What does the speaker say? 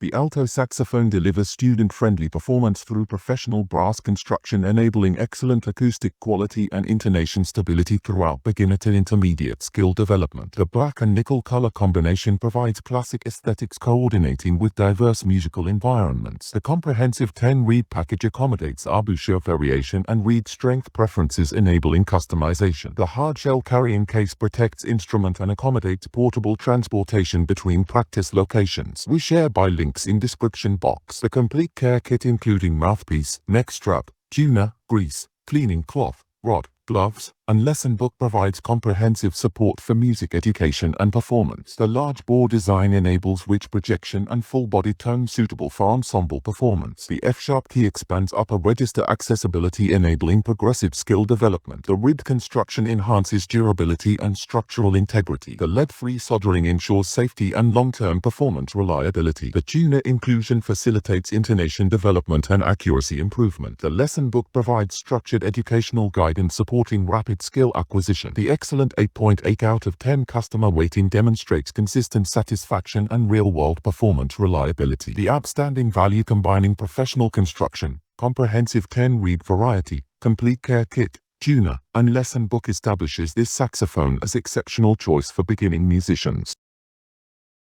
The alto saxophone delivers student-friendly performance through professional brass construction, enabling excellent acoustic quality and intonation stability throughout beginner to intermediate skill development. The black and nickel color combination provides classic aesthetics coordinating with diverse musical environments. The comprehensive 10-reed package accommodates embouchure variation and reed strength preferences, enabling customization. The hardshell carrying case protects instrument and accommodates portable transportation between practice locations. We share by links in description box. The complete care kit including mouthpiece, neck strap, tuner, grease, cleaning cloth, rod, gloves, and lesson book provides comprehensive support for music education and performance. The large bore design enables rich projection and full body tone suitable for ensemble performance. The F-sharp key expands upper register accessibility, enabling progressive skill development. The rib construction enhances durability and structural integrity. The lead-free soldering ensures safety and long-term performance reliability. The tuner inclusion facilitates intonation development and accuracy improvement. The lesson book provides structured educational guidance supporting rapid skill acquisition. The excellent 8.8 out of 10 customer rating demonstrates consistent satisfaction and real-world performance reliability. The outstanding value combining professional construction, comprehensive 10-reed variety, complete care kit, tuner, and lesson book establishes this saxophone as exceptional choice for beginning musicians.